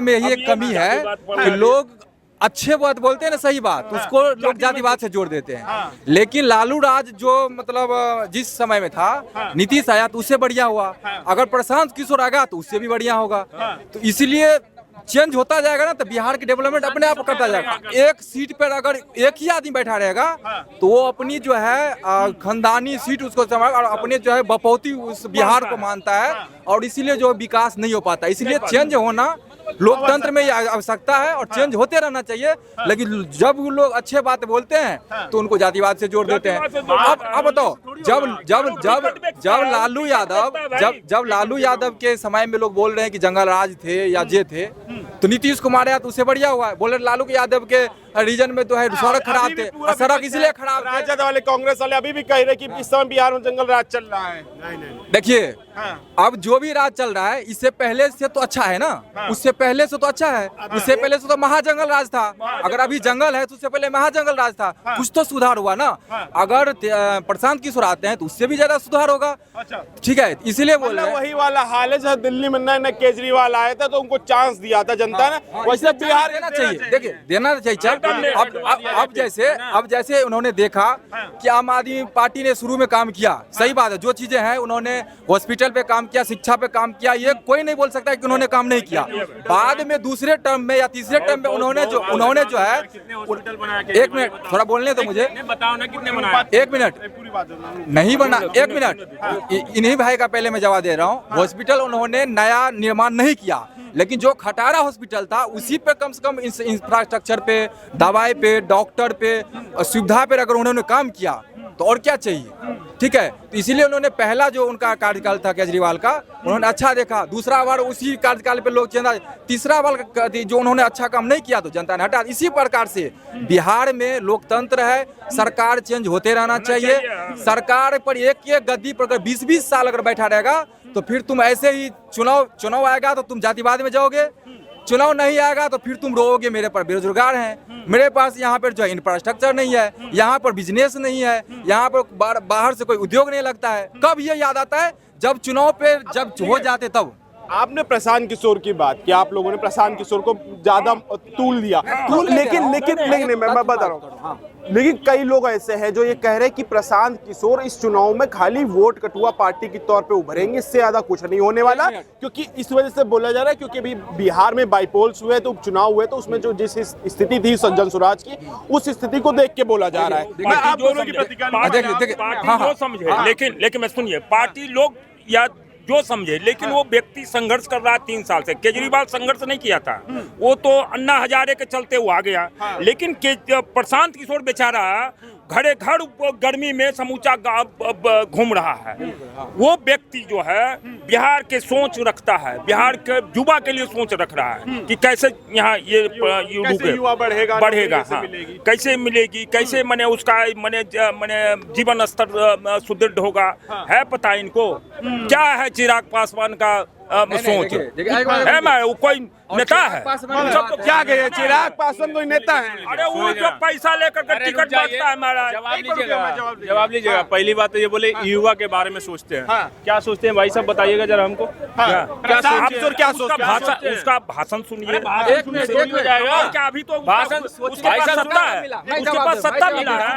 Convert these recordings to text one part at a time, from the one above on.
में यही एक कमी है कि लोग अच्छे बात बोलते हैं ना, सही बात, उसको लोग जातिवाद से जोड़ देते हैं। लेकिन लालू राज जो मतलब जिस समय में था, नीतीश आया तो उससे बढ़िया हुआ, अगर प्रशांत किशोर आएगा तो उससे भी बढ़िया होगा। तो इसीलिए चेंज होता जाएगा ना, तो बिहार की डेवलपमेंट अपने आप करता जाएगा। एक सीट पर अगर एक ही आदमी बैठा रहेगा तो वो अपनी जो है खानदानी सीट उसको संभाल और अपने जो है बपौती उस बिहार को मानता है, और इसीलिए जो विकास नहीं हो पाता। इसीलिए चेंज होना लोकतंत्र में आवश्यकता है और चेंज होते रहना चाहिए। लेकिन जब वो लोग अच्छे बात बोलते हैं तो उनको जातिवाद से जोड़ देते हैं। अब बताओ, जब लालू यादव के समय में लोग बोल रहे हैं कि जंगल राज थे या जे थे, तो नीतीश कुमार आया तो उससे बढ़िया हुआ। बोले लालू यादव के रीजन में तो है सड़क खराब थे, सड़क इसलिए खराब थे। राजद वाले, कांग्रेस वाले अभी भी कह रहे कि इस समय बिहार में जंगल राज चल रहा है। देखिए, अब जो भी राज चल रहा है इससे पहले से तो अच्छा है ना, उससे पहले से तो अच्छा है। उससे पहले से तो महाजंगल राज था। अगर अभी जंगल है तो उससे पहले महाजंगल राज था। कुछ तो सुधार हुआ ना। अगर प्रशांत किशोर आते हैं तो उससे भी ज्यादा सुधार होगा। ठीक है, इसीलिए बोल रहे हैं। वही वाला हाल है जब दिल्ली में न केजरीवाल आया था तो उनको चांस दिया था जनता ने, वैसे बिहार देना चाहिए। देखिए, देना चाहिए। अब जैसे उन्होंने देखा कि आम आदमी पार्टी ने शुरू में काम किया, सही बात है, जो चीजें हैं उन्होंने हॉस्पिटल पे काम किया, शिक्षा पे काम किया, ये कोई नहीं बोल सकता कि उन्होंने काम नहीं किया। बाद में दूसरे टर्म में या तीसरे टर्म में उन्होंने जो है, एक मिनट थोड़ा बोलने तो मुझे, बताओ ना कितने बनाया। एक मिनट नहीं बना, एक मिनट, इन्हीं भाई का पहले मैं जवाब दे रहा हूँ। हॉस्पिटल उन्होंने नया निर्माण नहीं किया, लेकिन जो खटारा हॉस्पिटल था उसी पे कम से कम इंफ्रास्ट्रक्चर पे, दवाई पे, डॉक्टर पे, सुविधा पे अगर उन्होंने काम किया तो और क्या चाहिए। ठीक है, तो इसीलिए उन्होंने पहला जो उनका कार्यकाल था केजरीवाल का, उन्होंने अच्छा देखा। दूसरा बार उसी कार्यकाल पे लोग चेंज, तीसरा बार जो उन्होंने अच्छा काम नहीं किया तो जनता ने हटा। इसी प्रकार से बिहार में लोकतंत्र है, सरकार चेंज होते रहना चाहिए। सरकार पर एक गद्दी पर 20-20 साल अगर बैठा रहेगा तो फिर तुम ऐसे ही चुनाव आएगा तो तुम जातिवाद में जाओगे, चुनाव नहीं आएगा तो फिर तुम रोओगे मेरे पर बेरोजगार हैं, मेरे पास यहाँ पर जो है इंफ्रास्ट्रक्चर नहीं है, यहाँ पर बिजनेस नहीं है, यहाँ पर बाहर से कोई उद्योग नहीं लगता है। कब ये याद आता है? जब चुनाव पे जब हो जाते तब। आपने प्रशांत किशोर की बात की, आप लोगों ने प्रशांत किशोर को ज्यादा तूल दिया, लेकिन मैं बता रहा हूँ, लेकिन कई लोग ऐसे हैं जो ये कह रहे हैं कि प्रशांत किशोर इस चुनाव में खाली वोट कटुआ पार्टी के तौर पे उभरेंगे, इससे ज्यादा कुछ नहीं होने वाला। क्योंकि इस वजह से बोला जा रहा है क्योंकि अभी बिहार में बाईपोल्स हुए तो उपचुनाव हुए तो उसमें जो जिस स्थिति थी सज्जन स्वराज की, उस स्थिति को देख के बोला जा रहा है। आप दोनों की प्रतिक्रिया जो समझे, लेकिन मैं सुनिए, पार्टी लोग या जो समझे, लेकिन वो व्यक्ति संघर्ष कर रहा है 3 साल से। केजरीवाल संघर्ष नहीं किया था, वो तो अन्ना हजारे के चलते वो आ गया। लेकिन प्रशांत किशोर बेचारा घरे घर गर्मी में समूचा घूम रहा है। वो व्यक्ति जो है बिहार के सोच रखता है, बिहार के युवा के लिए सोच रख रहा है कि कैसे यहाँ ये युवा बढ़ेगा, कैसे मिलेगी, कैसे मने उसका मने जीवन स्तर सुदृढ़ होगा। है पता इनको क्या है चिराग पासवान का सोच है? मैं वो कोई नेता है? सबको क्या कहे, चिराग पासवान कोई नेता है? अरे वो जो पैसा लेकर टिकट बांटता है हमारा। जवाब लीजिएगा। पहली बात तो ये बोले युवा के बारे में सोचते हैं, क्या सोचते हैं भाई साहब, बताइएगा जरा हमको। क्या उसका भाषण सुनिए, क्या अभी तो भाषण उसके पास सत्ता है, उसके पास सत्ता मिला है।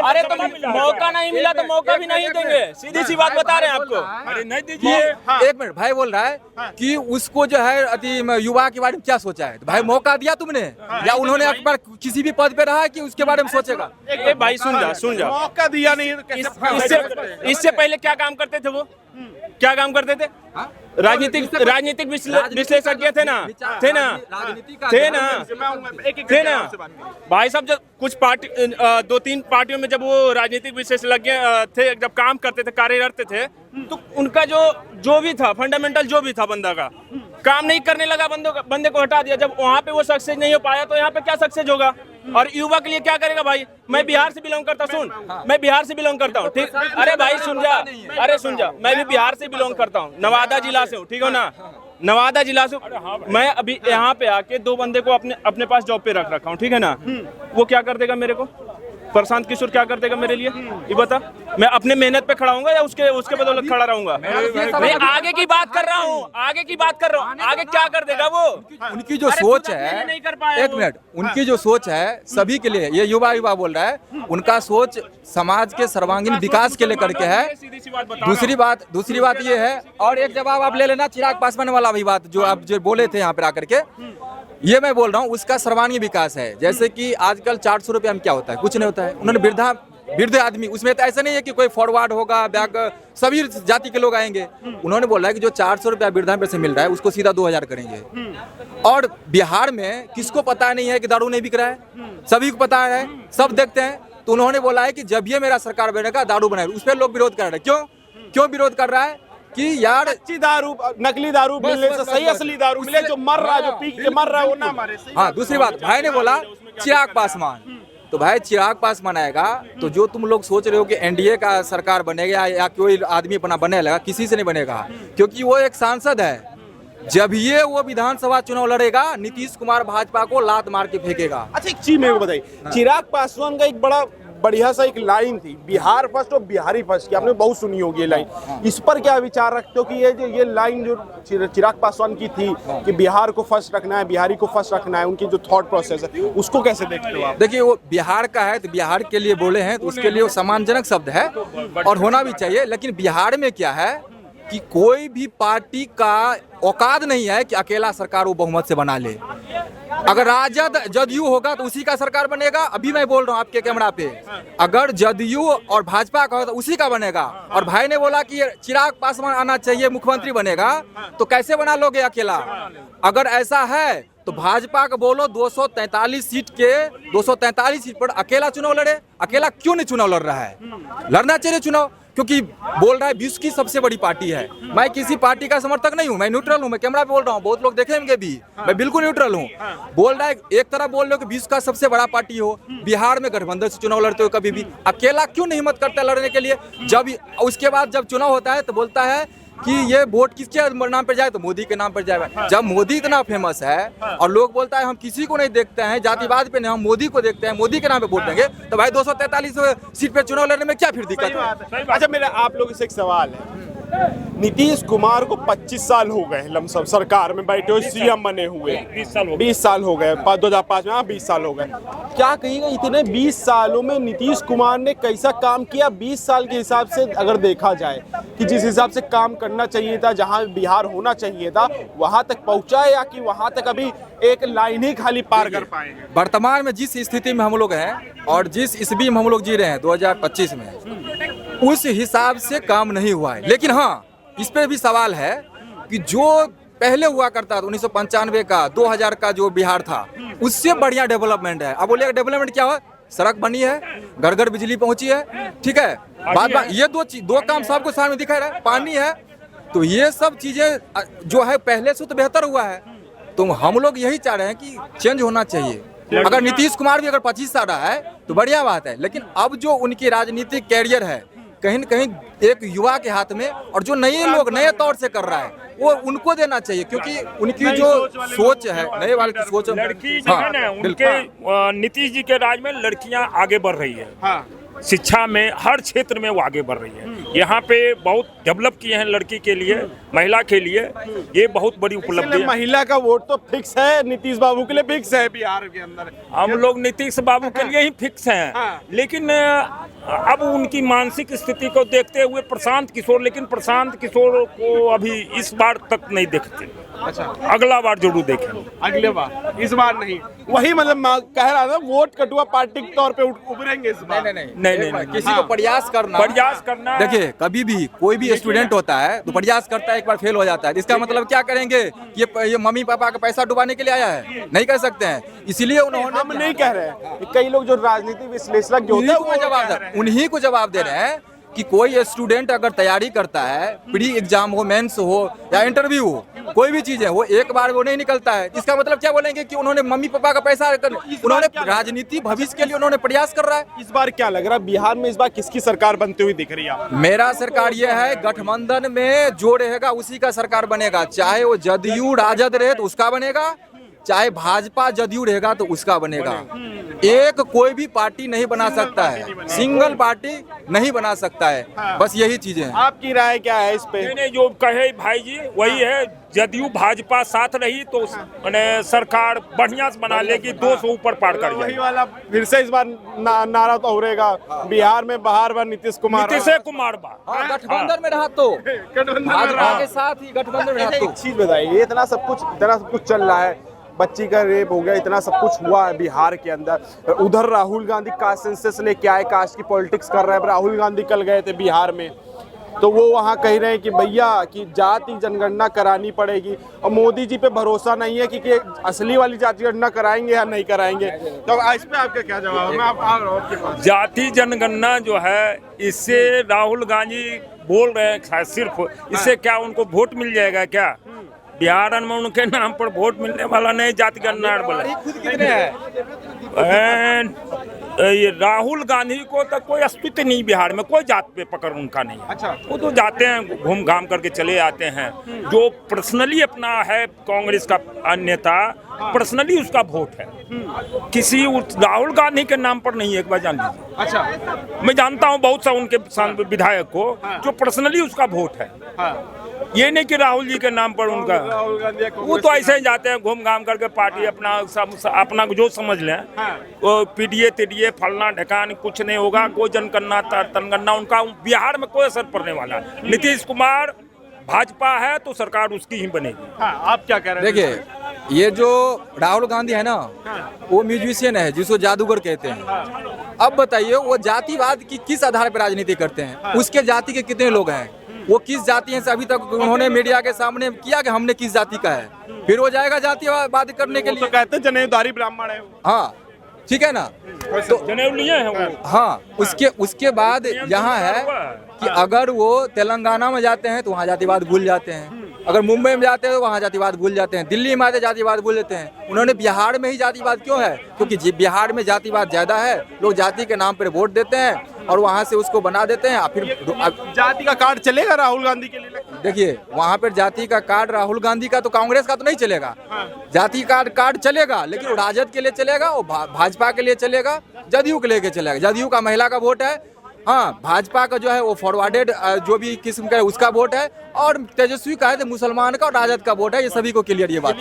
अरे तो मौका नहीं मिला तो मौका भी नहीं देंगे, सीधी सी बात बता रहे हैं आपको। अरे नहीं दीजिए। एक मिनट, भाई बोल रहा है कि उसको जो है युवा के बारे में क्या सोचा है। तो भाई मौका दिया तुमने या उन्होंने एक बार किसी भी पद पे रहा है कि उसके बारे में सोचेगा? भाई सुन जा, मौका दिया नहीं। इससे पहले क्या काम करते थे वो, क्या काम करते थे? राजनीतिक विश्लेषज्ञ थे ना भाई साहब। जब कुछ पार्टी 2-3 पार्टियों में जब वो राजनीतिक विशेषज्ञ थे, जब काम करते थे, कार्यरत थे, तो उनका जो भी था फंडामेंटल, जो भी था बंदा का काम नहीं करने लगा, बंदे को हटा दिया। जब वहाँ पे वो सक्सेस नहीं हो पाया तो यहाँ पे क्या सक्सेस होगा? और युवा के लिए क्या करेगा भाई? मैं बिहार से बिलोंग करता हूँ, मैं बिहार से बिलोंग करता हूँ, ठीक। अरे भाई सुन जा, मैं भी बिहार से बिलोंग करता हूँ, नवादा जिला से हूँ, ठीक हो ना, नवादा जिला से। मैं अभी यहाँ पे आके 2 बंदे को अपने पास जॉब पे रखा हूँ, ठीक है ना। वो क्या कर देगा मेरे को? प्रशांत किशोर क्या कर देगा मेरे लिए, ये बता। मैं अपने मेहनत पे खड़ा हूँगा या उसके बदौलत खड़ा रहूंगा? मैं आगे की बात कर रहा हूँ, आगे की बात कर रहा हूँ, आगे क्या कर देगा वो? उनकी जो सोच है, नहीं कर पाया एक मिनट, उनकी जो सोच है सभी के लिए, ये युवा बोल रहा है, उनका सोच समाज के सर्वांगीण विकास के लिए करके है। दूसरी बात ये है, और एक जवाब आप ले लेना चिराग पासवान वाला भी बात जो आप जो बोले थे यहाँ पर आकर के, ये मैं बोल रहा हूँ, उसका सर्वांगीण विकास है। जैसे कि आजकल 400 रुपये में क्या होता है, कुछ नहीं होता है। उन्होंने वृद्ध आदमी, उसमें तो ऐसा नहीं है कि कोई फॉरवर्ड होगा, बैक सभी जाति के लोग आएंगे। उन्होंने बोला है कि जो 400 रुपया वृद्धा पेंशन मिल रहा है उसको सीधा 2000 करेंगे। और बिहार में किसको पता नहीं है कि दारू नहीं बिक रहा है, सभी को पता है, सब देखते हैं। तो उन्होंने बोला है कि जब ये मेरा सरकार बनेगा दारू बनाएगा, उस पर लोग विरोध कर रहे हैं। क्यों विरोध कर रहा है कि यार अच्छी दारू, नकली दारू मिलने से सही असली दारू मिले, जो मर रहा है, जो पी के मर रहा है वो ना मारे। हाँ, दूसरी बात भाई ने बोला चिराग पासवान, तो भाई चिराग पासवान आएगा तो जो तुम लोग सोच रहे हो कि एनडीए का सरकार बनेगा या कोई आदमी अपना बनेगा, किसी से नहीं बनेगा, क्योंकि वो एक सांसद है। जब ये वो विधानसभा चुनाव लड़ेगा, नीतीश कुमार भाजपा को लात मार के फेंकेगा। अच्छा, एक चीज मेरे को बताइए, चिराग पासवान का एक बड़ा बढ़िया सा एक लाइन थी, बिहार फर्स्ट और बिहारी फर्स्ट की, आपने बहुत सुनी होगी ये लाइन। इस पर क्या विचार रखते हो कि ये लाइन जो चिराग पासवान की थी कि बिहार को फर्स्ट रखना है, बिहारी को फर्स्ट रखना है, उनकी जो थॉट प्रोसेस है, उसको कैसे देखते हो आप? देखिए, वो बिहार का है तो बिहार के लिए बोले हैं, तो उसके लिए वो सम्मानजनक शब्द है और होना भी चाहिए। लेकिन बिहार में क्या है कि कोई भी पार्टी का औकात नहीं है कि अकेला सरकार वो बहुमत से बना ले। अगर राजद जदयू होगा तो उसी का सरकार बनेगा। अभी मैं बोल रहा हूँ आपके कैमरा पे, अगर जदयू और भाजपा का हो तो उसी का बनेगा। और भाई ने बोला कि चिराग पासवान आना चाहिए, मुख्यमंत्री बनेगा, तो कैसे बना लोगे अकेला? अगर ऐसा है तो भाजपा का बोलो 243 सीट पर अकेला चुनाव लड़े। अकेला क्यों नहीं चुनाव लड़ रहा है? लड़ना चाहिए चुनाव, क्योंकि बोल रहा है विश्व की सबसे बड़ी पार्टी है। मैं किसी पार्टी का समर्थक नहीं हूँ, मैं न्यूट्रल हूँ, मैं कैमरा पे बोल रहा हूँ, बहुत लोग देखेंगे भी, मैं बिल्कुल न्यूट्रल हूँ। बोल रहा है, एक तरफ बोल रहे हो कि विश्व का सबसे बड़ा पार्टी हो, बिहार में गठबंधन से चुनाव लड़ते हो, कभी भी अकेला क्यों नहीं हिम्मत करता लड़ने के लिए? जब उसके बाद जब चुनाव होता है तो बोलता है कि ये वोट किसके नाम पर जाए, तो मोदी के नाम पर जाए। जब मोदी इतना फेमस है और लोग बोलता है हम किसी को नहीं देखते हैं, जातिवाद पे नहीं, हम मोदी को देखते हैं, मोदी के नाम पे वोट देंगे, तो भाई 243 सीट पे चुनाव लड़ने में क्या फिर दिक्कत है? अच्छा, मेरा आप लोगों से एक सवाल है, नीतीश कुमार को 25 साल हो गए लमसम सरकार में बैठे हुए, सीएम बने हुए 20 साल हो गए, 2005 में 20 साल हो गए। क्या कहिएगा इतने 20 सालों में नीतीश कुमार ने कैसा काम किया? 20 साल के हिसाब से अगर देखा जाए कि जिस हिसाब से काम करना चाहिए था, जहां बिहार होना चाहिए था, वहां तक पहुंचा है या कि वहां तक अभी एक लाइन ही खाली पार कर पाए? वर्तमान में जिस स्थिति में हम लोग हैं और जिस ईस्वी में हम लोग जी रहे हैं 2025 में, उस हिसाब से काम नहीं हुआ है। लेकिन हाँ, इस पे भी सवाल है कि जो पहले हुआ करता था 1995 का 2000 का जो बिहार था, उससे बढ़िया डेवलपमेंट है। अब बोलिए डेवलपमेंट क्या हुआ? सड़क बनी है, घर घर बिजली पहुंची है, ठीक है, बात ये दो काम सबको सामने दिखा रहा है, पानी है, तो ये सब चीजें जो है पहले से तो बेहतर हुआ है। तो हम लोग यही चाह रहे हैं कि चेंज होना चाहिए। अगर नीतीश कुमार भी अगर 25 साल रहा है तो बढ़िया बात है, लेकिन अब जो उनकी राजनीतिक कैरियर है कहीं न कहीं एक युवा के हाथ में, और जो नए लोग नए तौर से कर रहा है वो उनको देना चाहिए, क्योंकि उनकी जो सोच है, नए वाले की सोच, लड़की जो है ना, उनके नीतीश जी के राज में लड़कियां आगे बढ़ रही है, शिक्षा में हर क्षेत्र में वो आगे बढ़ रही है। यहाँ पे बहुत डेवलप किए हैं लड़की के लिए, महिला के लिए, ये बहुत बड़ी उपलब्धि है। महिला का वोट तो फिक्स है, नीतीश बाबू के लिए फिक्स है बिहार के अंदर। हम लोग नीतीश बाबू के लिए ही फिक्स हैं, लेकिन अब उनकी मानसिक स्थिति को देखते हुए प्रशांत किशोर, लेकिन प्रशांत किशोर को अभी इस बार तक नहीं देखते। अच्छा, अगला बार जरूर देखेंगे, अगले बार, इस बार नहीं। वही मतलब कह रहा था, वोट कटुआ पार्टी के तौर पे उभरेंगे इस बार। नहीं, किसी को प्रयास करना। देखिए, कभी भी कोई भी स्टूडेंट होता है तो प्रयास करता है, एक बार फेल हो जाता है, इसका मतलब क्या करेंगे कि ये मम्मी पापा का पैसा डुबाने के लिए आया है? नहीं कर सकते हैं, इसलिए उन्होंने, हम नहीं कह रहे हैं, कई लोग जो राजनीतिक विश्लेषक जो होते हैं उन्हीं को जवाब दे रहे हैं कि कोई स्टूडेंट अगर तैयारी करता है, प्री एग्जाम हो, मेंस हो या इंटरव्यू हो, कोई भी चीज है, वो एक बार वो नहीं निकलता है। इसका मतलब क्या बोलेंगे कि उन्होंने मम्मी पापा का पैसा, उन्होंने राजनीति भविष्य के लिए उन्होंने प्रयास कर रहा है। इस बार क्या लग रहा है बिहार में इस बार किसकी सरकार बनती हुई दिख रही है? मेरा सरकार ये है, गठबंधन में जो रहेगा उसी का सरकार बनेगा, चाहे वो जदयू राजद रहे तो उसका बनेगा, चाहे भाजपा जदयू रहेगा तो उसका बनेगा। एक कोई भी पार्टी नहीं बना सकता है, सिंगल पार्टी नहीं बना सकता है, बस यही चीजें हैं। आपकी राय क्या है इस पे? मैंने जो कहे भाई जी वही है, जदयू भाजपा साथ रही तो मैंने सरकार बढ़िया से बना लेगी, 200 ऊपर पार कर वही जाएगी। वाला फिर से इस बार नारा तो हो रहेगा, बिहार में बहार बार नीतीश कुमार। नीतीश कुमार बा हाँ, गठबंधन में रहा तो भाजपा के साथ ही गठबंधन में रहा तो एक चीज बताइए, इतना सब कुछ चल रहा है, बच्ची का रेप हो गया, इतना सब कुछ हुआ है बिहार के अंदर, उधर राहुल गांधी कास्ट सेंसस लेके आए, कास्ट की पॉलिटिक्स कर रहे हैं। राहुल गांधी कल गए थे बिहार में, तो वो वहाँ कह रहे हैं कि भैया कि जाति जनगणना करानी पड़ेगी, और मोदी जी पे भरोसा नहीं है कि असली वाली जाति जनगणना कराएंगे या नहीं कराएंगे। तो इस पे आपका क्या जवाब है? मैं आप आपके पास। जाति जनगणना जो है, इससे राहुल गांधी बोल रहे हैं सिर्फ, इससे क्या उनको वोट मिल जाएगा क्या? बिहार में उनके नाम पर वोट मिलने वाला नहीं, जाति गणना बोला। ये राहुल गांधी को तो कोई अस्तित्व नहीं बिहार में, कोई जात पे पकड़ उनका नहीं है। अच्छा। वो तो जाते हैं घूम घाम करके चले आते हैं, जो पर्सनली अपना है कांग्रेस का नेता, पर्सनली उसका वोट है, किसी राहुल गांधी के नाम पर नहीं है, एक बार जान लीजिए। अच्छा, मैं जानता हूँ बहुत सा उनके विधायक को जो पर्सनली उसका वोट है, ये नहीं कि राहुल जी के नाम पर उनका। राहुल गांधी वो तो ऐसे ही जाते हैं घूम घाम करके, पार्टी अपना जो समझ लें, वो पीडीए टीडीए फलना ढकान कुछ नहीं होगा, कोई जनगणना तनगणना उनका बिहार में कोई असर पड़ने वाला है। नीतीश कुमार भाजपा है तो सरकार उसकी ही बनेगी। आप क्या कह रहे हैं? देखिए, ये जो राहुल गांधी है ना, वो म्यूजिशियन है जिसको जादूगर कहते हैं। अब बताइए, वो जातिवाद की किस आधार पर राजनीति करते हैं? उसके जाति के कितने लोग हैं? वो किस जाति हैं? अभी तक उन्होंने मीडिया के सामने किया कि हमने किस जाति का है, फिर वो जाएगा जातिवाद करने के लिए। तो कहते हैं जनेऊधारी ब्राह्मण है। हाँ, ठीक है ना। तो जनेऊ लिए हैं वो। हाँ, उसके बाद यहाँ है कि अगर वो तेलंगाना में जाते हैं तो वहाँ जातिवाद भूल जाते हैं, अगर मुंबई में जाते हैं तो वहाँ जातिवाद भूल जाते हैं, दिल्ली में आते जातिवाद भूल जाते हैं। उन्होंने बिहार में ही जातिवाद क्यों है? क्योंकि बिहार में जातिवाद ज्यादा है, लोग जाति के नाम पर वोट देते हैं और वहाँ से उसको बना देते हैं। फिर जाति का कार्ड चलेगा राहुल गांधी के लिए? देखिए, वहाँ पर जाति का कार्ड राहुल गांधी का तो कांग्रेस का तो नहीं चलेगा। जाति का कार्ड चलेगा, लेकिन वो राजद के लिए चलेगा, वो भाजपा के लिए चलेगा, जदयू के लेके चलेगा। जदयू का महिला का वोट है, हाँ, भाजपा का जो है वो फॉरवर्डेड जो भी किस्म का है उसका वोट है, और तेजस्वी का है तो मुसलमान का और राजद का वोट है। ये सभी को क्लियर ये बात।